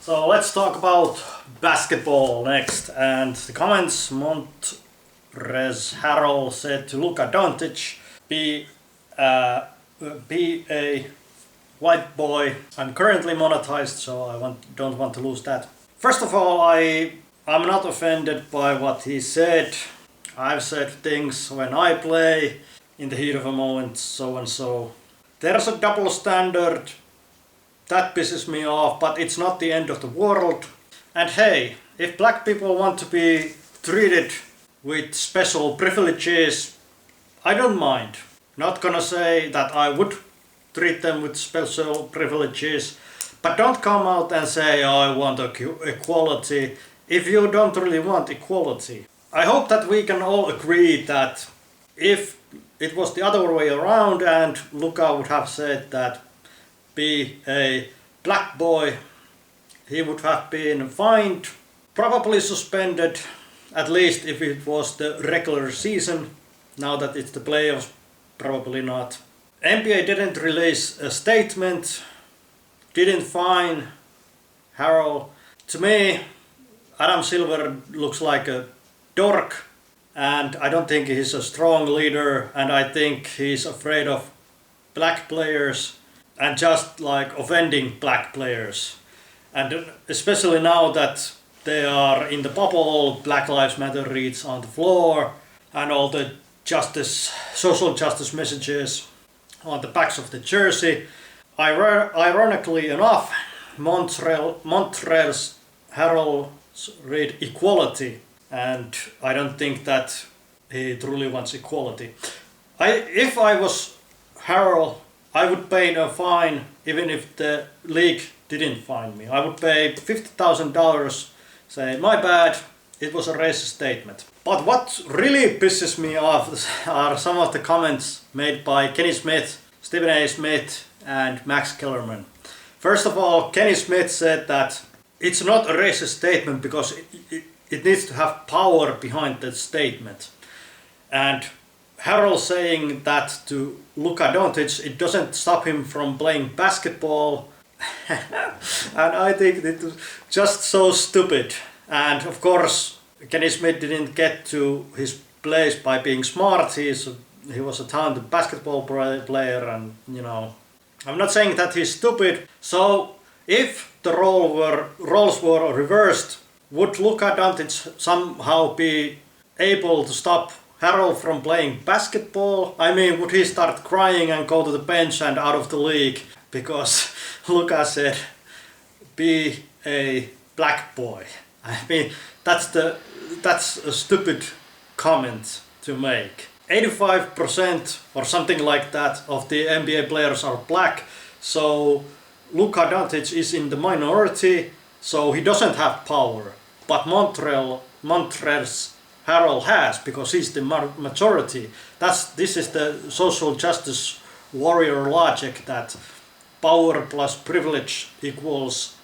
So let's talk about basketball next. And the comments Montrezl Harrell said to Luka Doncic, be a white boy. I'm currently monetized, so I don't want to lose that. First of all, I'm not offended by what he said. I've said things when I play in the heat of a moment, so and so. There's a double standard. That pisses me off, but it's not the end of the world. And hey, if black people want to be treated with special privileges, I don't mind. Not gonna say that I would treat them with special privileges, but don't come out and say, oh, I want equality, if you don't really want equality. I hope that we can all agree that if it was the other way around and Luka would have said that be a black boy, he would have been fined, probably suspended, at least if it was the regular season. Now that it's the playoffs, probably not. NBA didn't release a statement, didn't fine Harrell. To me, Adam Silver looks like a dork, and I don't think he's a strong leader, and I think he's afraid of black players and just like offending black players. And especially now that they are in the bubble, Black Lives Matter reads on the floor, and all the social justice messages on the backs of the jersey. Ironically enough, Montrezl Harrell read equality, and I don't think that he truly wants equality. If I was Harrell, I would pay a fine even if the league didn't fine me. I would pay $50,000, say, my bad, it was a racist statement. But what really pisses me off are some of the comments made by Kenny Smith, Stephen A. Smith and Max Kellerman. First of all, Kenny Smith said that it's not a racist statement because it needs to have power behind that statement. And Harrell saying that to Luka Doncic, it doesn't stop him from playing basketball. And I think it was just so stupid. And of course, Kenny Smith didn't get to his place by being smart. He was a talented basketball player, and I'm not saying that he's stupid. So if the roles were reversed, would Luka Doncic somehow be able to stop Harrell from playing basketball? I mean, would he start crying and go to the bench and out of the league because Luka said, be a black boy? I mean, that's a stupid comment to make. 85% or something like that of the NBA players are black, so Luka Doncic is in the minority, so he doesn't have power. But Montrezl Harrell has, because he's the majority. This is the social justice warrior logic that power plus privilege equals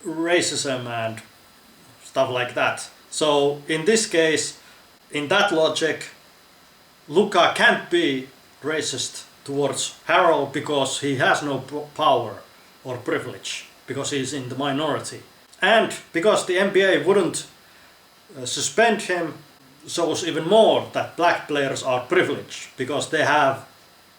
racism and stuff like that. So in this case, in that logic, Luka can't be racist towards Harrell because he has no power or privilege, because he's in the minority. And because the NBA wouldn't suspend him, shows even more that black players are privileged because they have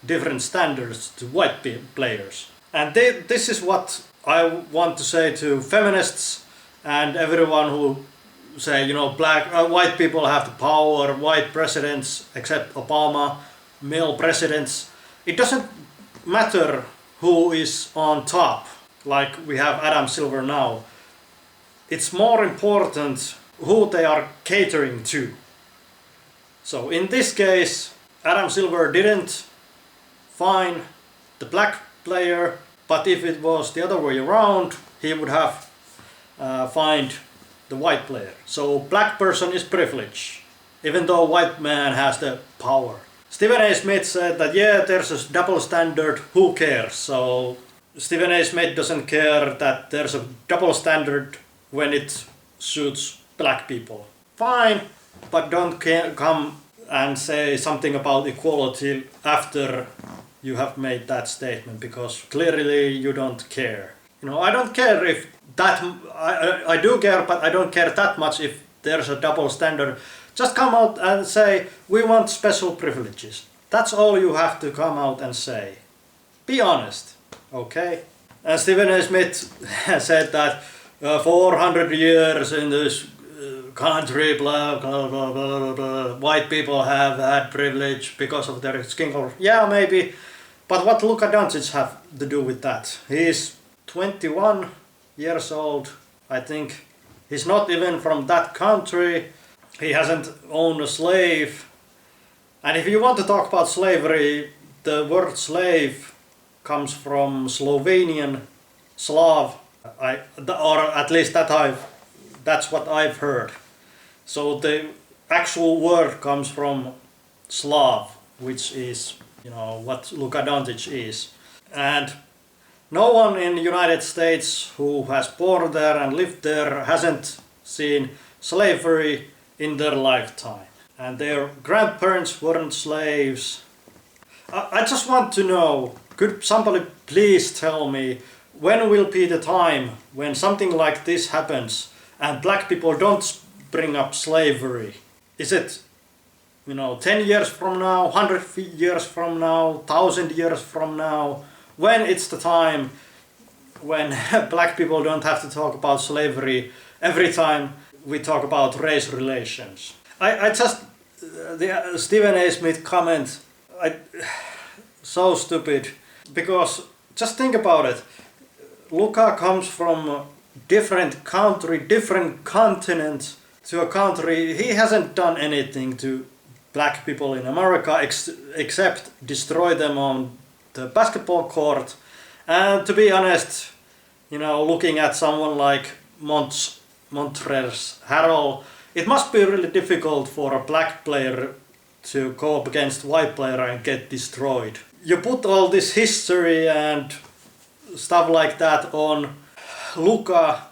different standards to white players. And this is what I want to say to feminists and everyone who say, white people have the power, white presidents, except Obama, male presidents. It doesn't matter who is on top, like we have Adam Silver now. It's more important who they are catering to. So in this case, Adam Silver didn't fine the black player, but if it was the other way around, he would have fined the white player. So black person is privileged, even though white man has the power. Stephen A. Smith said that there's a double standard, who cares? So Stephen A. Smith doesn't care that there's a double standard when it suits black people. Fine, but don't come and say something about equality after you have made that statement, because clearly you don't care. I don't care if that I do care, but I don't care that much if there's a double standard. Just come out and say, we want special privileges. That's all you have to come out and say. Be honest, okay? And Stephen A. Smith said that 400 years in this country, blah, blah, blah, blah, blah, white people have had privilege because of their skin color. Yeah, maybe. But what Luka Doncic have to do with that? He's 21 years old, I think. He's not even from that country. He hasn't owned a slave. And if you want to talk about slavery, the word slave comes from Slovenian Slav, or at least that's what I've heard. So the actual word comes from Slav, which is, what Luka Doncic is. And no one in the United States who has born there and lived there hasn't seen slavery in their lifetime. And their grandparents weren't slaves. I just want to know, could somebody please tell me, when will be the time when something like this happens and black people don't bring up slavery? Is it 10 years from now, 100 years from now, 1,000 years from now? When it's the time when black people don't have to talk about slavery every time we talk about race relations? The Stephen A. Smith comment, so stupid, because just think about it. Luka comes from a different country, different continent, to a country. He hasn't done anything to black people in America except destroy them on the basketball court. And to be honest, looking at someone like Montrezl Harrell, it must be really difficult for a black player to go up against a white player and get destroyed. You put all this history and stuff like that on Luka,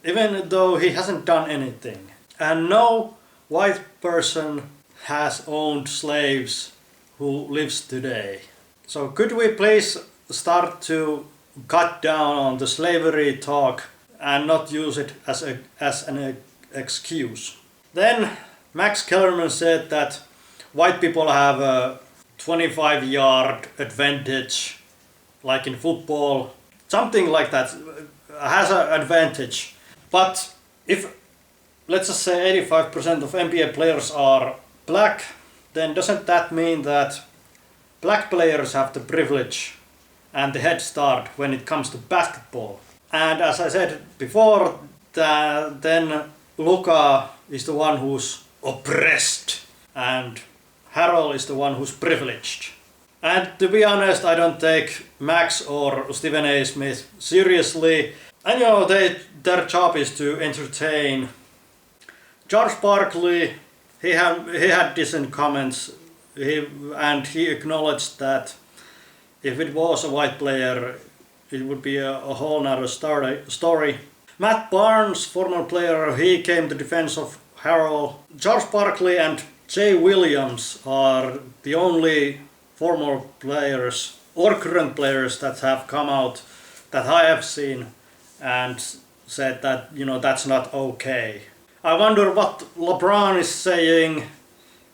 even though he hasn't done anything. And no white person has owned slaves who lives today. So could we please start to cut down on the slavery talk and not use it as an excuse? Then Max Kellerman said that white people have a 25-yard advantage, like in football, something like that, has an advantage. But if, let's just say 85% of NBA players are black, then doesn't that mean that black players have the privilege and the head start when it comes to basketball? And as I said before, then Luka is the one who's oppressed and Harrell is the one who's privileged. And to be honest, I don't take Max or Stephen A. Smith seriously. And their job is to entertain. Charles Barkley, he had decent comments, and he acknowledged that if it was a white player, it would be a whole nother story. Matt Barnes, former player, he came to defense of Harrell. Charles Barkley and Jay Williams are the only former players or current players that have come out that I have seen and said that, that's not okay. I wonder what LeBron is saying.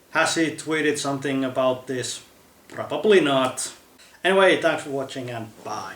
Has he tweeted something about this? Probably not. Anyway, thanks for watching and bye.